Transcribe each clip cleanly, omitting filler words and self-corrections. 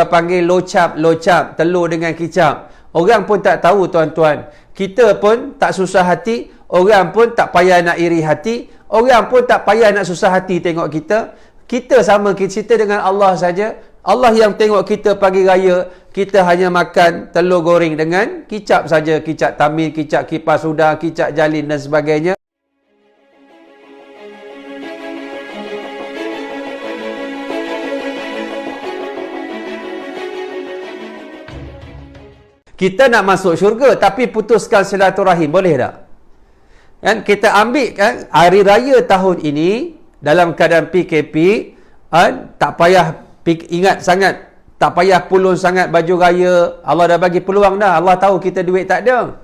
panggil locap telur dengan kicap. Orang pun tak tahu tuan-tuan. Kita pun tak susah hati, orang pun tak payah nak iri hati, orang pun tak payah nak susah hati tengok kita. Kita sama kita dengan Allah saja. Allah yang tengok kita pagi raya, kita hanya makan telur goreng dengan kicap saja, kicap tamil, kicap kipas udang, kicap jalin dan sebagainya. Kita nak masuk syurga tapi putuskan silaturahim, boleh tak? Kan kita ambil kan hari raya tahun ini dalam keadaan PKP, kan tak payah ingat sangat, tak payah pulun sangat baju raya. Allah dah bagi peluang dah. Allah tahu kita duit tak ada.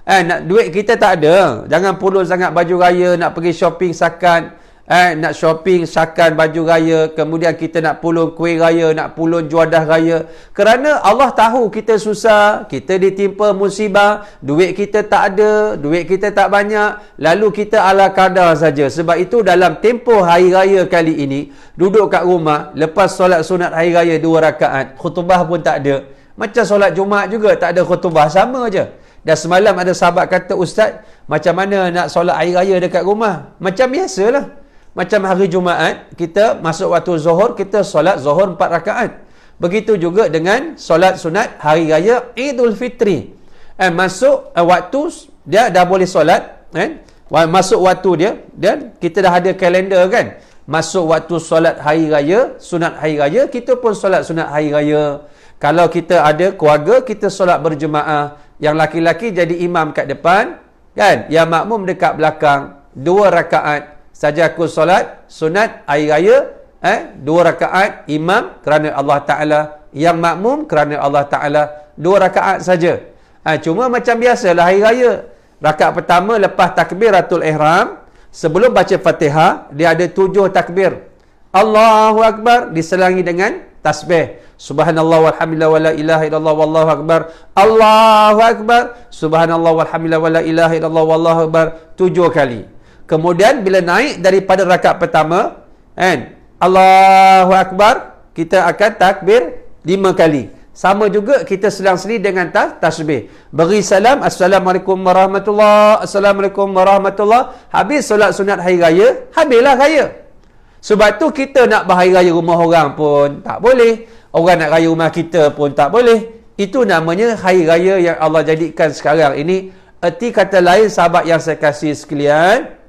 Nak duit kita tak ada. Jangan pulun sangat baju raya, nak pergi shopping sakan. Nak shopping sakan baju raya, kemudian kita nak pulun kuih raya, nak pulun juadah raya. Kerana Allah tahu kita susah, kita ditimpa musibah, duit kita tak ada, duit kita tak banyak, lalu kita ala kadar saja. Sebab itu dalam tempoh hari raya kali ini, duduk kat rumah, lepas solat sunat hari raya 2 rakaat, khutbah pun tak ada. Macam solat Jumaat juga tak ada khutbah, sama aja. Dan semalam ada sahabat kata, "Ustaz, macam mana nak solat hari raya dekat rumah?" Macam biasalah. Macam hari Jumaat, kita masuk waktu zuhur, kita solat zuhur 4 rakaat. Begitu juga dengan solat sunat hari raya Idul Fitri. Masuk waktu, dia dah boleh solat. Masuk waktu dia, dan kita dah ada kalender kan. Masuk waktu solat hari raya, sunat hari raya, kita pun solat sunat hari raya. Kalau kita ada keluarga, kita solat berjemaah. Yang laki-laki jadi imam kat depan, kan? Yang makmum dekat belakang, 2 rakaat. Saja aku solat sunat hari raya, 2 rakaat, imam kerana Allah Ta'ala, yang makmum kerana Allah Ta'ala, 2 rakaat saja. Cuma macam biasalah hari raya, rakaat pertama lepas takbiratul ihram, sebelum baca Fatihah, dia ada 7 takbir. Allahu Akbar diselangi dengan tasbih. Subhanallah walhamdulillah wa la ilaha illallah wallahu akbar. Allahu Akbar. Subhanallah walhamdulillah wa la ilaha illallah wallahu akbar, 7 kali. Kemudian bila naik daripada rakaat pertama, Allahu Akbar, kita akan takbir 5 kali. Sama juga kita selang-seli dengan tasbih. Beri salam, Assalamualaikum warahmatullahi, Assalamualaikum warahmatullahi. Habis solat sunat hari raya, habislah raya. Sebab tu kita nak berhari raya rumah orang pun tak boleh. Orang nak raya rumah kita pun tak boleh. Itu namanya hari raya yang Allah jadikan sekarang ini. Erti kata lain, sahabat yang saya kasih sekalian,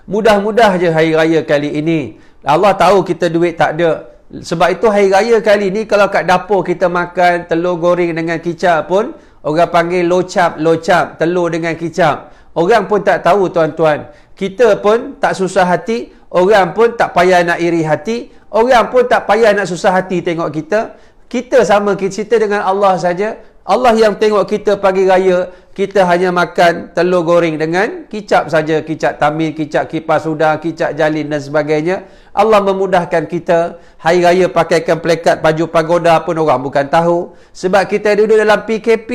mudah-mudah je hari raya kali ini. Allah tahu kita duit tak ada. Sebab itu hari raya kali ini, kalau kat dapur kita makan telur goreng dengan kicap pun, orang panggil locap telur dengan kicap. Orang pun tak tahu tuan-tuan. Kita pun tak susah hati, orang pun tak payah nak iri hati, orang pun tak payah nak susah hati tengok kita. Kita sama kita dengan Allah saja. Allah yang tengok kita pagi raya, kita hanya makan telur goreng dengan kicap saja, kicap tamil, kicap kipas udang, kicap jalin dan sebagainya. Allah memudahkan kita. Hari raya pakaikan plekat baju pagoda pun orang bukan tahu. Sebab kita duduk dalam PKP.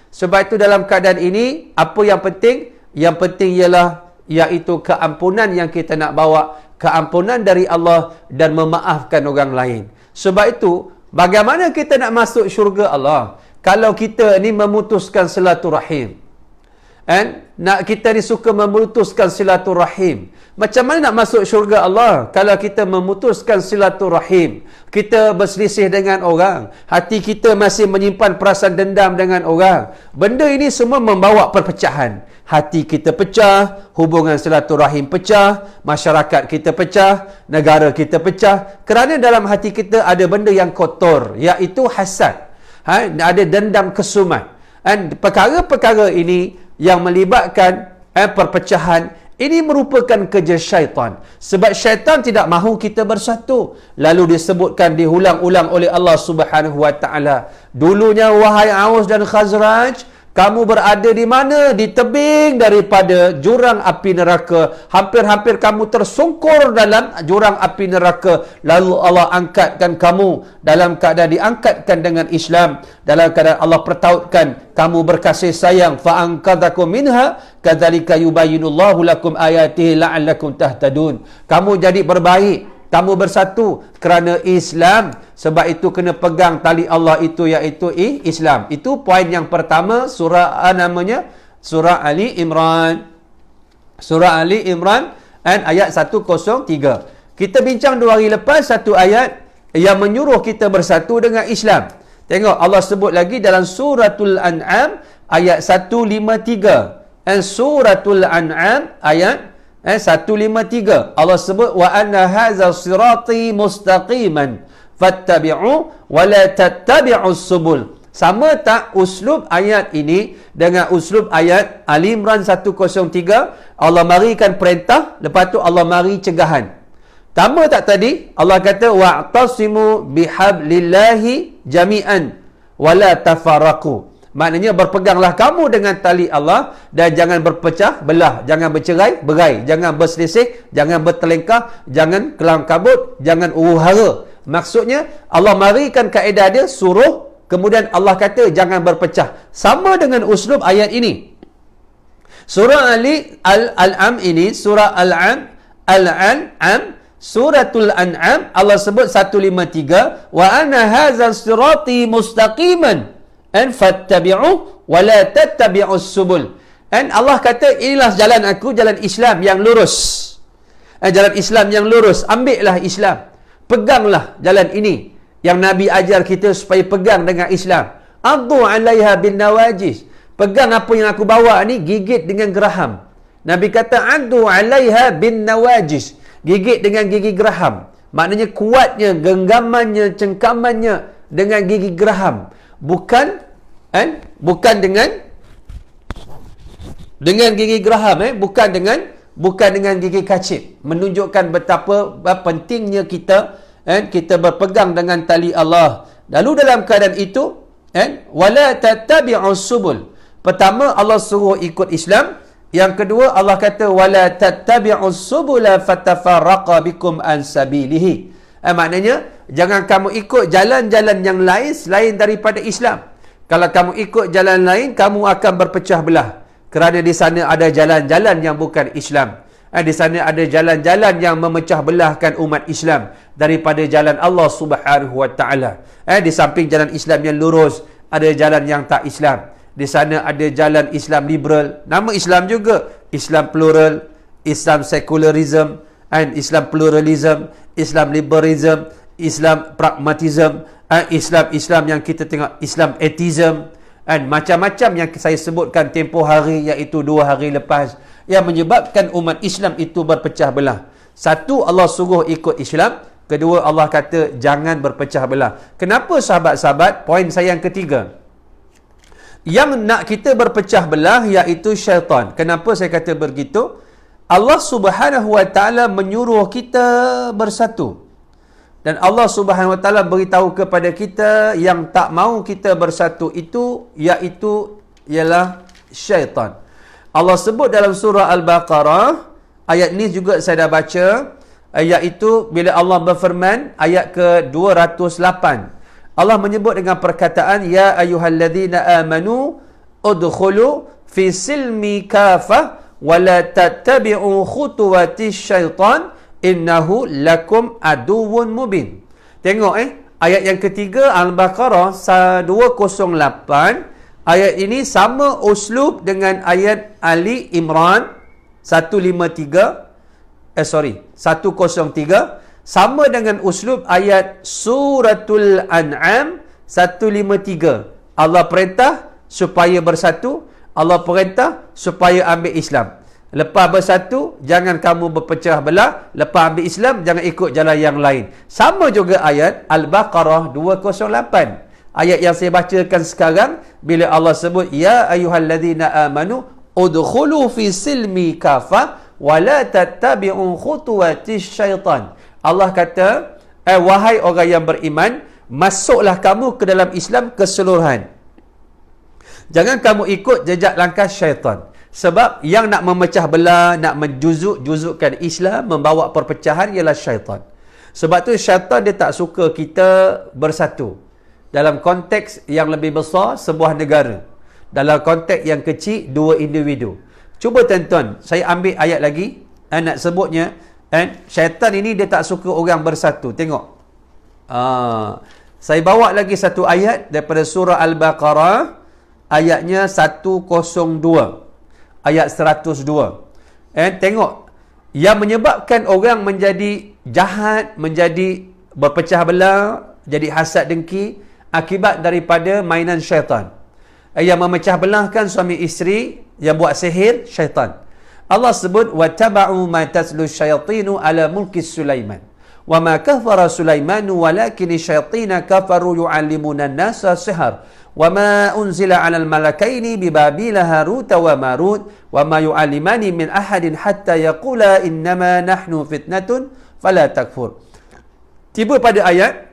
Sebab itu dalam keadaan ini, apa yang penting? Yang penting ialah iaitu keampunan yang kita nak bawa. Keampunan dari Allah dan memaafkan orang lain. Sebab itu, bagaimana kita nak masuk syurga Allah? Kalau kita ni memutuskan silaturahim, nak kita ni suka memutuskan silaturahim. Macam mana nak masuk syurga Allah? Kalau kita memutuskan silaturahim, kita berselisih dengan orang, hati kita masih menyimpan perasaan dendam dengan orang, benda ini semua membawa perpecahan. Hati kita pecah, hubungan silaturahim pecah, masyarakat kita pecah, negara kita pecah. Kerana dalam hati kita ada benda yang kotor, iaitu hasad. Ada dendam kesumat. Perkara-perkara ini yang melibatkan perpecahan, ini merupakan kerja syaitan. Sebab syaitan tidak mahu kita bersatu. Lalu disebutkan, diulang-ulang oleh Allah Subhanahu Wa Taala. Dulunya wahai Aus dan Khazraj, kamu berada di mana? Di tebing daripada jurang api neraka. Hampir-hampir kamu tersungkur dalam jurang api neraka. Lalu Allah angkatkan kamu dalam keadaan diangkatkan dengan Islam. Dalam keadaan Allah pertautkan kamu berkasih sayang. Fa'angkadakum minha kadzalika yubayyinullahu lakum ayatihi la'allakum tahtadun. Kamu jadi berbaik. kamu bersatu kerana Islam. Sebab itu kena pegang tali Allah itu, iaitu Islam. Itu poin yang pertama, surah namanya surah Ali Imran. Surah Ali Imran ayat 103. Kita bincang 2 hari lepas satu ayat yang menyuruh kita bersatu dengan Islam. Tengok Allah sebut lagi dalam suratul An'am ayat 153. Suratul An'am ayat 153. Allah sebut wa anna hadza sirati mustaqiman fattabi'u wa la tattabi'us subul. Sama tak uslub ayat ini dengan uslub ayat Ali Imran 103? Allah marikan perintah, lepas tu Allah mari cegahan. Sama tak tadi? Allah kata wa'tasimu bihablillahi jami'an wa la tafarraqu. Maknanya berpeganglah kamu dengan tali Allah dan jangan berpecah belah, jangan bercerai berai, jangan berselisih, jangan bertelengkah, jangan kelam kabut, jangan huru-hara. Maksudnya Allah marikan kaedah dia, suruh, kemudian Allah kata jangan berpecah. Sama dengan uslub ayat ini. Surah Ali Al-An'am ini, surah Al-An'am, suratul An'am, Allah sebut 153, wa anna hadza sirati mustaqiman fattabi'u wa la tattabi'us subul. Dan Allah kata inilah jalan aku, jalan Islam yang lurus. Jalan Islam yang lurus, ambillah Islam. Peganglah jalan ini yang Nabi ajar kita supaya pegang dengan Islam. Addu 'alaiha bin nawajis. Pegang apa yang aku bawa ni, gigit dengan geraham. Nabi kata addu 'alaiha bin nawajis. Gigit dengan gigi geraham. Maknanya kuatnya, genggamannya, cengkamannya dengan gigi geraham. Bukan dengan gigi geraham, bukan dengan gigi kacip. Menunjukkan betapa pentingnya kita berpegang dengan tali Allah. Lalu dalam keadaan itu wala tattabi'us subul. Pertama Allah suruh ikut Islam. Yang kedua Allah kata wala tattabi'us subula fatafarraqa bikum an sabilihi. Maknanya jangan kamu ikut jalan-jalan yang lain selain daripada Islam. Kalau kamu ikut jalan lain, kamu akan berpecah belah. Kerana di sana ada jalan-jalan yang bukan Islam. Di sana ada jalan-jalan yang memecah belahkan umat Islam daripada jalan Allah Subhanahu wa taala. Di samping jalan Islam yang lurus, ada jalan yang tak Islam. Di sana ada jalan Islam liberal, nama Islam juga, Islam plural, Islam secularism, Islam pluralism, Islam liberalism, Islam pragmatism, Islam yang kita tengok, Islam atheism, macam-macam yang saya sebutkan tempoh hari, iaitu 2 hari lepas, yang menyebabkan umat Islam itu berpecah belah. Satu, Allah suruh ikut Islam. Kedua, Allah kata jangan berpecah belah. Kenapa sahabat-sahabat? Poin saya yang ketiga, yang nak kita berpecah belah iaitu syaitan. Kenapa saya kata begitu? Allah Subhanahu wa taala menyuruh kita bersatu. Dan Allah Subhanahu wa taala beritahu kepada kita yang tak mau kita bersatu itu ialah syaitan. Allah sebut dalam surah Al-Baqarah, ayat ni juga saya dah baca, iaitu bila Allah berfirman ayat ke-208. Allah menyebut dengan perkataan ya ayyuhalladzina amanu udkhulu fi silmi kafah wa la tattabi'u khutuwatis syaitan innahu lakum aduwwun mubin. Tengok ayat yang ketiga Al-Baqarah 208. Ayat ini sama uslub dengan ayat Ali Imran 103. Sama dengan uslub ayat suratul An'am 153. Allah perintah supaya bersatu, Allah perintah supaya ambil Islam. Lepas bersatu, jangan kamu berpecah belah. Lepas ambil Islam, jangan ikut jalan yang lain. Sama juga ayat Al-Baqarah 208. Ayat yang saya bacakan sekarang, bila Allah sebut ya ayyuhalladzina amanu udkhulu fi silmi kafah wa la tattabi'u khutuwatis syaitan. Allah kata, wahai orang yang beriman, masuklah kamu ke dalam Islam keseluruhan. Jangan kamu ikut jejak langkah syaitan. Sebab yang nak memecah belah, nak menjuzukkan Islam, membawa perpecahan ialah syaitan. Sebab tu syaitan dia tak suka kita bersatu. Dalam konteks yang lebih besar, sebuah negara. Dalam konteks yang kecil, 2 individu. Cuba tuan-tuan, saya ambil ayat lagi, nak sebutnya, Syaitan ini dia tak suka orang bersatu. Tengok. Saya bawa lagi satu ayat daripada surah Al-Baqarah, ayatnya 102. Ayat 102. Tengok. Yang menyebabkan orang menjadi jahat, menjadi berpecah belah, jadi hasad dengki, akibat daripada mainan syaitan. Yang memecah belahkan suami isteri, yang buat sihir, syaitan. Allah sebut, وَاتَّبَعُوا مَا تَتْلُو الشَّيَاطِينُ عَلَى مُلْكِ سُلَيْمَانَ وَمَا كَفَرَ سُلَيْمَانُ وَلَكِنِ الشَّيَاطِينَ كَفَرُوا يُعَلِّمُونَ النَّاسَ السِّحْرَ وَمَا أُنْزِلَ عَلَى الْمَلَكَيْنِ بِبَابِيلَ هَارُوتَ وَمَارُوتَ وَمَا يُعَلِّمَانِ مِنْ أَحَدٍ حَتَّى يَقُولَا إِنَّمَا نَحْنُ فِتْنَةٌ فَلَا تَكْفُرْ. Tiba pada ayat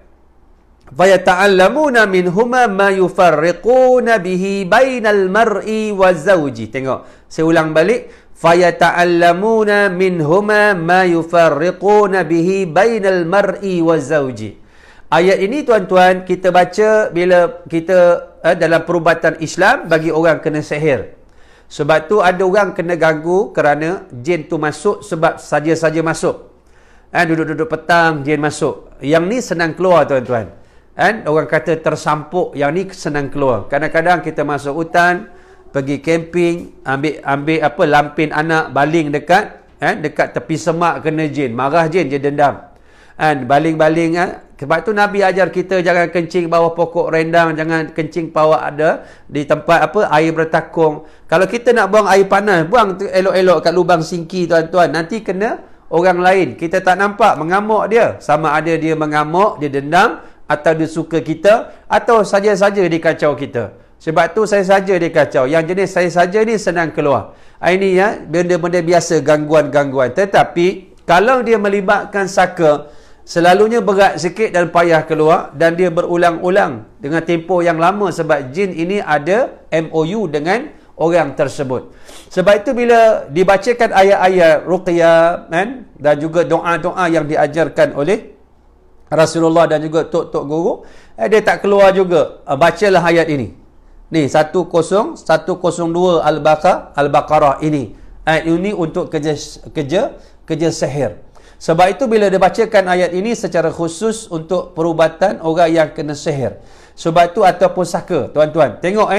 فَيَتَعَلَّمُونَ مِنْهُمَا مَا يُفَرِّقُونَ بِهِ بَيْنَ الْمَرْءِ وَالزَّوْجِ. Tengok, saya ulang balik. فَيَتَعَلَّمُونَ مِنْهُمَا مَا يُفَرِّقُونَ بِهِ بَيْنَ الْمَرْءِ وَالزَّوْجِ. Ayat ini tuan-tuan kita baca bila kita dalam perubatan Islam bagi orang kena sihir. Sebab tu ada orang kena ganggu kerana jin tu masuk sebab saja-saja masuk. Duduk-duduk petang jin masuk. Yang ni senang keluar tuan-tuan. Orang kata tersampuk, yang ni senang keluar. Kadang-kadang kita masuk hutan, pergi camping, ambil apa lampin anak baling dekat dekat tepi semak, kena jin, marah jin, dia dendam. Baling-baling. Sebab tu Nabi ajar kita jangan kencing bawah pokok rendang, jangan kencing bawah ada di tempat apa air bertakung. Kalau kita nak buang air panas, buang elok-elok kat lubang singki tuan-tuan, nanti kena orang lain. Kita tak nampak, mengamuk dia. Sama ada dia mengamuk, dia dendam, atau dia suka kita, atau saja-saja dia kacau kita. Sebab tu saya saja dia kacau. Yang jenis saya saja ni senang keluar. Ini ya, benda-benda biasa, gangguan-gangguan. Tetapi kalau dia melibatkan saka, selalunya berat sikit dan payah keluar, dan dia berulang-ulang dengan tempoh yang lama, sebab jin ini ada MOU dengan orang tersebut. Sebab itu bila dibacakan ayat-ayat ruqyah dan juga doa-doa yang diajarkan oleh Rasulullah dan juga tok-tok guru, dia tak keluar juga. Bacalah ayat ini. Ni 102 Al-Baqarah ini. Ayat ini untuk kerja sihir. Sebab itu bila dibacakan ayat ini secara khusus untuk perubatan orang yang kena sihir. Sebab itu ataupun saka, tuan-tuan. Tengok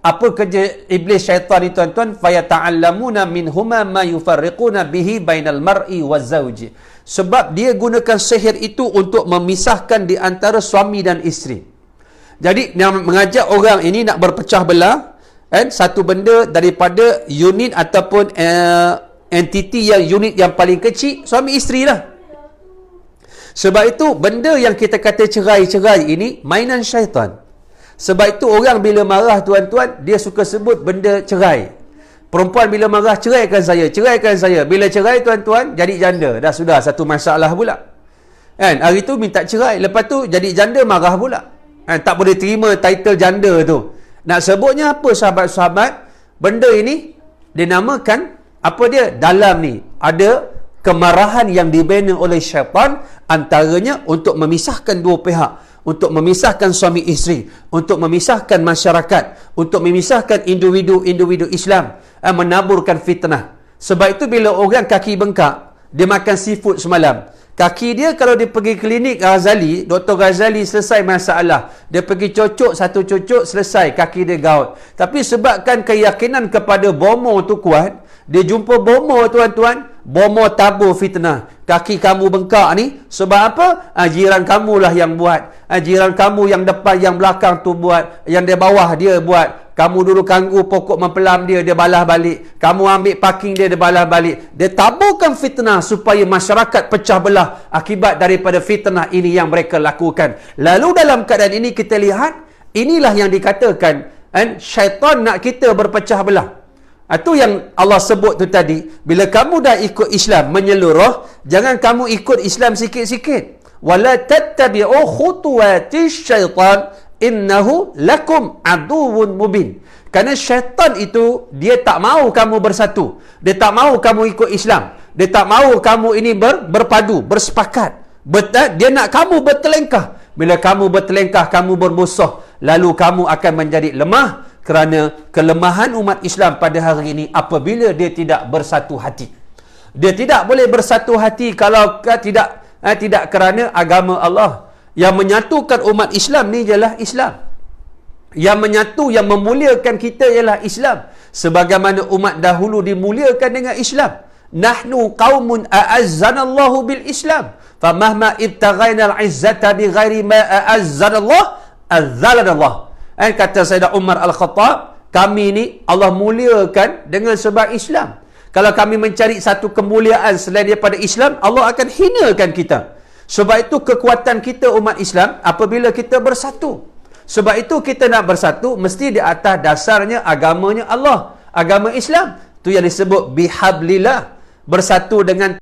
apa kerja iblis syaitan ni tuan-tuan, fayata'allamuna minhuma ma yufarriquna bihi bainal mar'i waz-zawji. Sebab dia gunakan sihir itu untuk memisahkan di antara suami dan isteri. Jadi yang mengajak orang ini nak berpecah belah satu benda daripada unit ataupun entiti yang unit yang paling kecil, suami isteri lah. Sebab itu benda yang kita kata cerai-cerai ini mainan syaitan. Sebab itu orang bila marah tuan-tuan, dia suka sebut benda cerai. Perempuan bila marah, ceraikan saya. Bila cerai tuan-tuan, jadi janda. Dah sudah satu masalah pula. Hari tu minta cerai, lepas tu jadi janda, marah pula. Tak boleh terima title janda tu. Nak sebutnya apa sahabat-sahabat? Benda ini dinamakan apa dia? Dalam ni ada kemarahan yang dibina oleh syaitan, antaranya untuk memisahkan dua pihak, untuk memisahkan suami isteri, untuk memisahkan masyarakat, untuk memisahkan individu-individu Islam, menaburkan fitnah. Sebab itu bila orang kaki bengkak, dia makan seafood semalam, kaki dia kalau dia pergi klinik Ghazali, Dr. Ghazali selesai masalah, dia pergi cocok satu cocok, selesai, kaki dia gaut. Tapi sebabkan keyakinan kepada bomo tu kuat, dia jumpa bomo tuan-tuan, bomo tabur fitnah. Kaki kamu bengkak ni sebab apa? Jiran kamulah yang buat. Jiran kamu yang depan, yang belakang tu buat. Yang di bawah dia buat. Kamu dulu ganggu pokok mempelam dia, dia balas balik. Kamu ambil parking dia, dia balas balik. Dia taburkan fitnah supaya masyarakat pecah belah akibat daripada fitnah ini yang mereka lakukan. Lalu dalam keadaan ini kita lihat, inilah yang dikatakan syaitan nak kita berpecah belah. Itu yang Allah sebut tu tadi. Bila kamu dah ikut Islam menyeluruh, jangan kamu ikut Islam sikit-sikit. Wala tattabi'u khutuwatis syaitan innahu lakum aduwwun mubin. Kerana syaitan itu dia tak mahu kamu bersatu. Dia tak mahu kamu ikut Islam. Dia tak mahu kamu ini berpadu, bersepakat. Dia nak kamu bertelengkah. Bila kamu bertelengkah, kamu bermusuh, lalu kamu akan menjadi lemah. Kerana kelemahan umat Islam pada hari ini apabila dia tidak bersatu hati. Dia tidak boleh bersatu hati kalau tidak kerana agama Allah. Yang menyatukan umat Islam ni ialah Islam. Yang menyatu, yang memuliakan kita ialah Islam. Sebagaimana umat dahulu dimuliakan dengan Islam. Nahnu qaumun a'azzanallahu bil Islam. Famahma ibtaghaina al-izzata bighairi ma a'azzanallah, azzalanallah. Kata Sayyidina Umar Al-Khattab, kami ni Allah muliakan dengan sebab Islam. Kalau kami mencari satu kemuliaan selain daripada Islam, Allah akan hinakan kita. Sebab itu kekuatan kita umat Islam apabila kita bersatu. Sebab itu kita nak bersatu mesti di atas dasarnya agamanya Allah, agama Islam. Tu yang disebut bihablillah, bersatu dengan